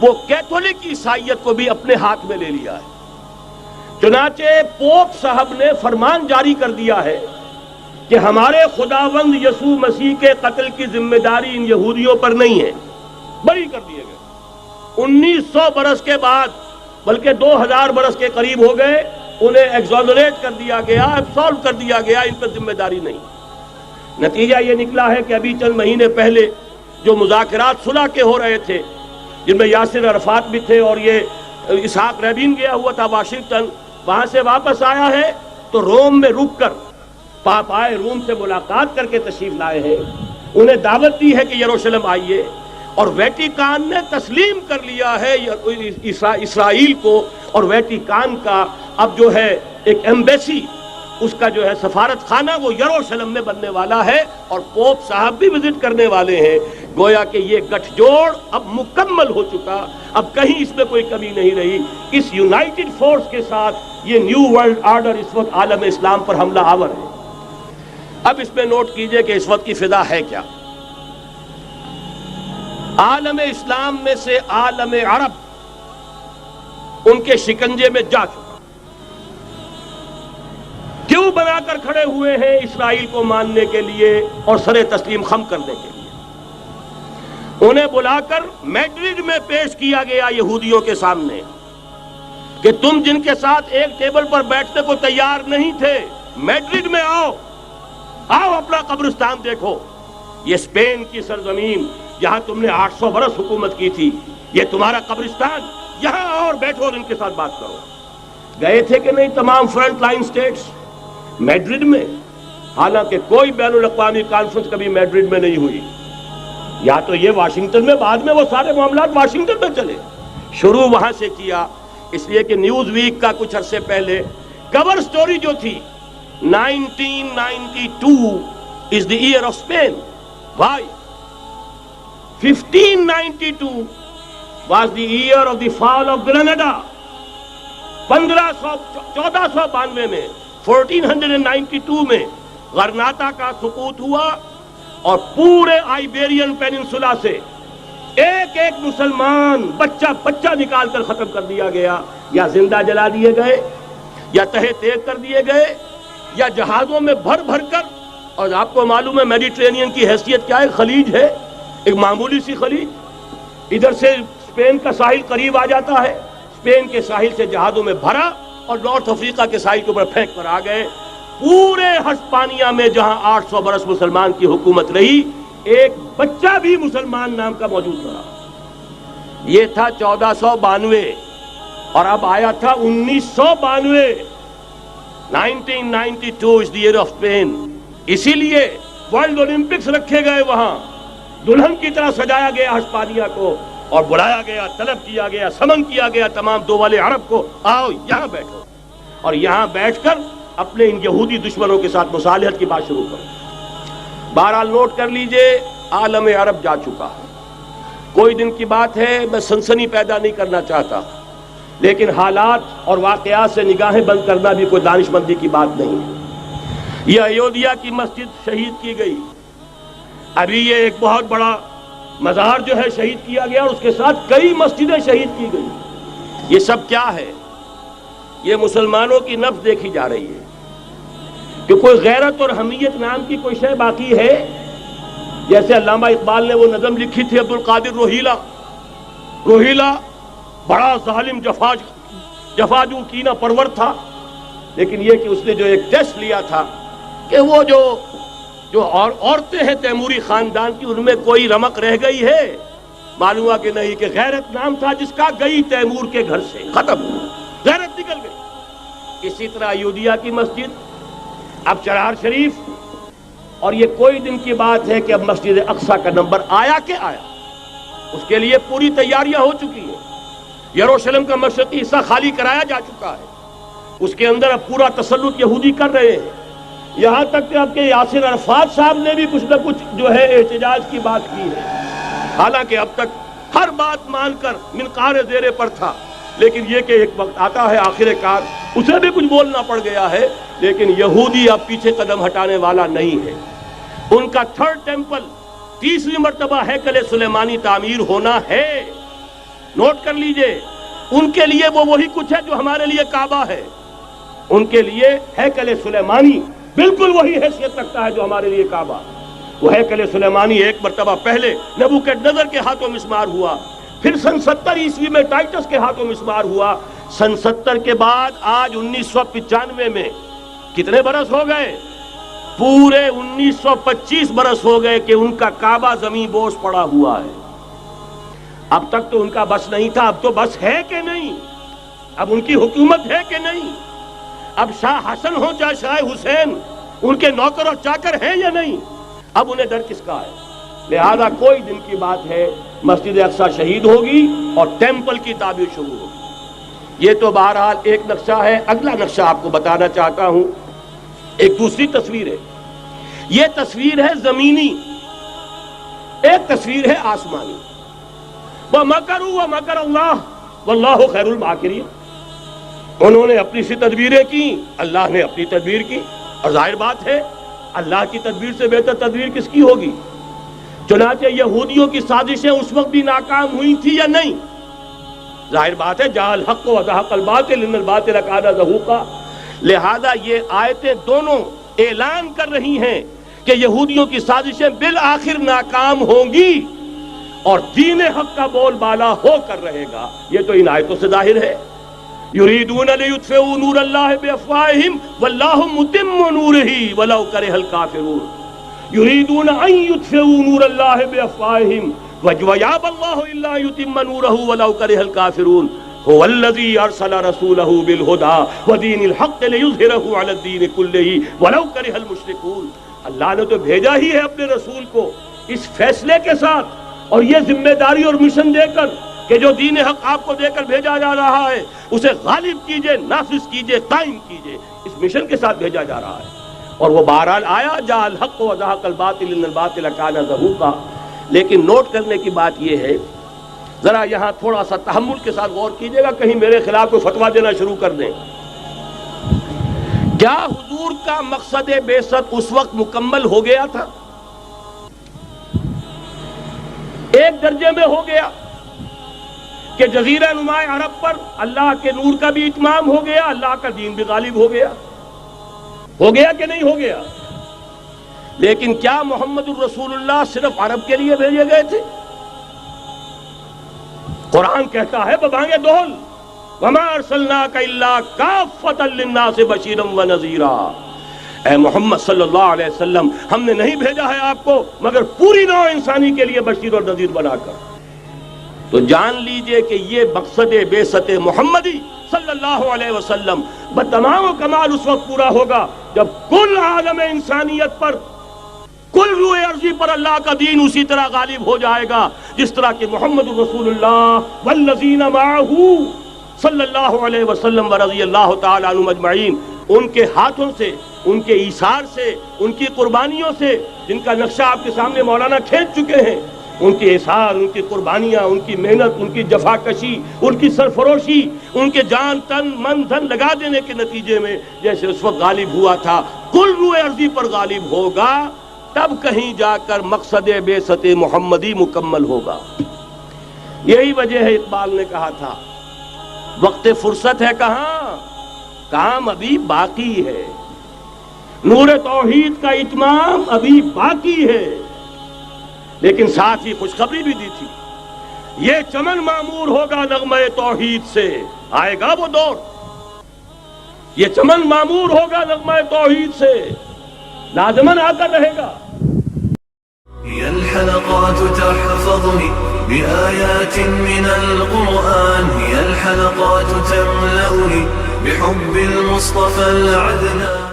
وہ کیتھولک عیسائیت کو بھی اپنے ہاتھ میں لے لیا ہے۔ چنانچہ پوپ صاحب نے فرمان جاری کر دیا ہے کہ ہمارے خداوند یسوع مسیح کے قتل کی ذمہ داری ان یہودیوں پر نہیں ہے، بری کر دیے گئے۔ 1900 برس کے بعد، بلکہ 2000 برس کے قریب ہو گئے، انہیں ایگزونریٹ کر دیا گیا، ایبسالو کر دیا گیا، ان پر ذمہ داری نہیں۔ نتیجہ یہ نکلا ہے کہ ابھی چند مہینے پہلے جو مذاکرات صلح کے ہو رہے تھے، جن میں یاسر عرفات بھی تھے اور یہ اسحاق رابین گیا ہوا تھا واشنگٹن، وہاں سے واپس آیا ہے تو روم میں رک کر پاپائے روم سے ملاقات کر کے تشریف لائے ہیں، انہیں دعوت دی ہے کہ یروشلم آئیے، اور ویٹیکان نے تسلیم کر لیا ہے اسرائیل کو، اور ویٹیکان کا اب جو ہے ایک ایمبیسی، اس کا جو ہے سفارت خانہ وہ یروشلم میں بننے والا ہے، اور پوپ صاحب بھی وزٹ کرنے والے ہیں۔ گویا کہ یہ گٹھ جوڑ اب مکمل ہو چکا، اب کہیں اس میں کوئی کمی نہیں رہی۔ اس یونائٹڈ فورس کے ساتھ یہ نیو ورلڈ آرڈر اس وقت عالم اسلام پر حملہ آور ہے۔ اب اس میں نوٹ کیجئے کہ اس وقت کی فضا ہے کیا۔ عالم اسلام میں سے عالم عرب ان کے شکنجے میں جا چکا، کیوں بنا کر کھڑے ہوئے ہیں اسرائیل کو ماننے کے لیے اور سر تسلیم خم کرنے کے لیے۔ انہیں بلا کر میڈرڈ میں پیش کیا گیا یہودیوں کے سامنے کہ تم جن کے ساتھ ایک ٹیبل پر بیٹھنے کو تیار نہیں تھے، میڈرڈ میں آؤ، آؤ اپنا قبرستان دیکھو، یہ اسپین کی سرزمین جہاں تم نے 800 برس حکومت کی تھی، یہ تمہارا قبرستان، یہاں آؤ اور بیٹھو اور ان کے ساتھ بات کرو۔ گئے تھے کہ نہیں تمام فرنٹ لائن سٹیٹس میڈرڈ میں؟ حالانکہ کوئی بین الاقوامی کانفرنس کبھی میڈرڈ میں نہیں ہوئی، یا تو یہ واشنگٹن میں، بعد میں وہ سارے معاملات واشنگٹن میں چلے، شروع وہاں سے کیا۔ اس لیے کہ نیوز ویک کا کچھ عرصے پہلے کور سٹوری جو تھی 1992 is the year of Spain. Why? 1592 was the year of the fall of Granada. 1492 میں 1492 میں غرناطہ کا سقوط ہوا، اور پورے آئیبیرین پیننسولا سے ایک ایک مسلمان بچہ بچہ نکال کر ختم کر دیا گیا، یا زندہ جلا دیے گئے، یا تہہ تیغ کر دیے گئے، یا جہازوں میں بھر بھر کر۔ اور آپ کو معلوم ہے میڈیٹرینین کی حیثیت کیا ہے، خلیج ہے، ایک معمولی سی خلیج، ادھر سے اسپین کا ساحل قریب آ جاتا ہے، اسپین کے ساحل سے جہازوں میں بھرا اور نارتھ افریقہ کے ساحل کے اوپر پھینک کر آ گئے۔ پورے ہسپانیہ میں جہاں 800 برس مسلمان کی حکومت رہی، ایک بچہ بھی مسلمان نام کا موجود رہا۔ یہ تھا 1492، اور اب آیا تھا 1992۔ 1992 is the year of Spain۔ اسی لیے ورلڈ اولمپکس رکھے گئے، وہاں دلہن کی طرح سجایا گیا ہسپانیہ کو، اور بلایا گیا، طلب کیا گیا، سمن کیا گیا تمام دول عرب کو، آؤ یہاں بیٹھو، اور یہاں بیٹھ کر اپنے ان یہودی دشمنوں کے ساتھ مصالحت کی بات شروع کرو۔ بہرحال نوٹ کر لیجئے، عالم عرب جا چکا ہے۔ کوئی دن کی بات ہے، میں سنسنی پیدا نہیں کرنا چاہتا، لیکن حالات اور واقعات سے نگاہیں بند کرنا بھی کوئی دانش مندی کی بات نہیں ہے۔ یہ ایودھیا کی مسجد شہید کی گئی، ابھی یہ ایک بہت بڑا مزار جو ہے شہید کیا گیا، اور اس کے ساتھ کئی مسجدیں شہید کی گئی۔ یہ سب کیا ہے؟ یہ مسلمانوں کی نفس دیکھی جا رہی ہے کہ کوئی غیرت اور حمیت نام کی کوئی شے باقی ہے؟ جیسے علامہ اقبال نے وہ نظم لکھی تھی، عبد القادر روہیلا بڑا ظالم جفاجو کینہ پرور تھا، لیکن یہ کہ اس نے جو ایک ٹیسٹ لیا تھا کہ وہ جو عورتیں ہیں تیموری خاندان کی، ان میں کوئی رمق رہ گئی ہے؟ معلوم ہوا کہ نہیں، کہ غیرت نام تھا جس کا گئی تیمور کے گھر سے، ختم، غیرت نکل گئی۔ اسی طرح ایودھیا کی مسجد، اب چرار شریف، اور یہ کوئی دن کی بات ہے کہ اب مسجد اقصیٰ کا نمبر آیا کہ آیا، اس کے لیے پوری تیاریاں ہو چکی ہیں۔ یروشلم کا مشرقی حصہ خالی کرایا جا چکا ہے، اس کے اندر اب پورا تسلط یہودی کر رہے ہیں، یہاں تک کہ اب کہ یاسر عرفات صاحب نے بھی کچھ نہ کچھ جو ہے احتجاج کی بات کی ہے، حالانکہ اب تک ہر بات مان کر منقار زیر پر تھا، لیکن یہ کہ ایک وقت آتا ہے آخر کار اسے بھی کچھ بولنا پڑ گیا ہے۔ لیکن یہودی اب پیچھے قدم ہٹانے والا نہیں ہے۔ ان کا تھرڈ ٹیمپل، تیسری مرتبہ ہیکل سلیمانی تعمیر ہونا ہے، نوٹ کر لیجئے، ان کے لیے وہ وہی کچھ ہے جو ہمارے لیے کعبہ ہے. ان کے لیے ہیکل سلیمانی بالکل وہی حیثیت رکھتا ہے جو ہمارے لیے کعبہ. وہ ہیکل سلیمانی ایک مرتبہ پہلے نبوکدنضر کے ہاتھوں مسمار ہوا، پھر سن 70 عیسوی میں ٹائٹس کے ہاتھوں مسمار ہوا. سن 70 کے بعد آج 1995 میں کتنے برس ہو گئے؟ پورے 1925 برس ہو گئے کہ ان کا کعبہ زمین بوس پڑا ہوا ہے. اب تک تو ان کا بس نہیں تھا، اب تو بس ہے کہ نہیں؟ اب ان کی حکومت ہے کہ نہیں؟ اب شاہ حسن ہو چاہے شاہ حسین، ان کے نوکر اور چاکر ہیں یا نہیں؟ اب انہیں ڈر کس کا ہے؟ لہذا کوئی دن کی بات ہے مسجد اقصی شہید ہوگی اور ٹیمپل کی تعمیر شروع ہوگی. یہ تو بہرحال ایک نقشہ ہے. اگلا نقشہ آپ کو بتانا چاہتا ہوں، ایک دوسری تصویر ہے. یہ تصویر ہے زمینی، ایک تصویر ہے آسمانی. وَمَكَرُوا وَمَكَرَ اللَّهُ وَاللَّهُ خَيْرُ الْمَاكِرِينَ. انہوں نے اپنی سی تدبیریں کی، اللہ نے اپنی تدبیر کی، اور ظاہر بات ہے اللہ کی تدبیر سے بہتر تدبیر کس کی ہوگی؟ چنانچہ یہودیوں کی سازشیں اس وقت بھی ناکام ہوئی تھی یا نہیں؟ ظاہر بات ہے جاء الحق وزهق الباطل ان الباطل کان زہوقا. لہذا یہ آیتیں دونوں اعلان کر رہی ہیں کہ یہودیوں کی سازشیں بالآخر ناکام ہوں گی اور دین حق کا بول بالا ہو کر رہے گا. یہ تو ان آیتوں سے ظاہر ہے. یریدون لیطفئوا نور اللہ بافواہہم واللہ متم نورہ ولو کرہ الکافرون. یریدون ان یطفئوا نور اللہ بافواہہم ویابى اللہ الا یتم نورہ ولو کرہ الکافرون. هو الذی ارسل رسولہ بالہدى ودین الحق لیظہرہ علی الدین کلہ ولو کرہ المشرکون. اللہ نے تو بھیجا ہی ہے اپنے رسول کو اس فیصلے کے ساتھ اور یہ ذمہ داری اور مشن دے کر کہ جو دین حق آپ کو دے کر بھیجا جا رہا ہے اسے غالب کیجئے، نافذ کیجئے، قائم کیجئے. اس مشن کے ساتھ بھیجا جا رہا ہے. اور وہ بہرحال آیا جاء الحق وزهق الباطل ان الباطل کان زہوقا. لیکن نوٹ کرنے کی بات یہ ہے، ذرا یہاں تھوڑا سا تحمل کے ساتھ غور کیجئے گا، کہیں میرے خلاف کوئی فتویٰ دینا شروع کر دیں. کیا حضور کا مقصد بعثت اس وقت مکمل ہو گیا تھا؟ ایک درجے میں ہو گیا کہ جزیرہ نما عرب پر اللہ کے نور کا بھی اتمام ہو گیا، اللہ کا دین بھی غالب ہو گیا. ہو گیا کہ نہیں ہو گیا؟ لیکن کیا محمد الرسول اللہ صرف عرب کے لیے بھیجے گئے تھے؟ قرآن کہتا ہے ببانگ دہل وما ارسلناک الا کافۃ للناس بشیرا ونذیرا. اے محمد صلی اللہ علیہ وسلم، ہم نے نہیں بھیجا ہے آپ کو مگر پوری نوع انسانی کے لیے بشیر اور نذیر بنا کر. تو جان لیجئے کہ یہ مقصد بعثت محمدی صلی اللہ علیہ وسلم بتمام و کمال اس وقت پورا ہوگا جب کل عالم انسانیت پر، کل روئے ارضی پر اللہ کا دین اسی طرح غالب ہو جائے گا جس طرح کہ محمد رسول اللہ والذین معہ صلی اللہ علیہ وسلم ورضی اللہ تعالی عنہم اجمعین، ان کے ہاتھوں سے، ان کے ایثار سے، ان کی قربانیوں سے، جن کا نقشہ آپ کے سامنے مولانا کھینچ چکے ہیں، ان کے اثار، ان کی قربانیاں، ان کی محنت، ان کی جفاکشی، ان کی سرفروشی، ان کے جان تن من دھن لگا دینے کے نتیجے میں جیسے اس وقت غالب ہوا تھا کل روئے ارضی پر غالب ہوگا، تب کہیں جا کر مقصد بعثت محمدی مکمل ہوگا. یہی وجہ ہے اقبال نے کہا تھا وقت فرصت ہے کہاں، کام ابھی باقی ہے، نور توحید کا اتمام ابھی باقی ہے. لیکن ساتھ ہی خوشخبری بھی دی تھی، یہ چمن معمور ہوگا نغمہ توحید سے. آئے گا وہ دور، یہ چمن معمور ہوگا نغمہ توحید سے، لازماً آ کر رہے گا. هي الحلقات تحفظني بآيات من القرآن، هي الحلقات تملأني بحب المصطفى العدنان.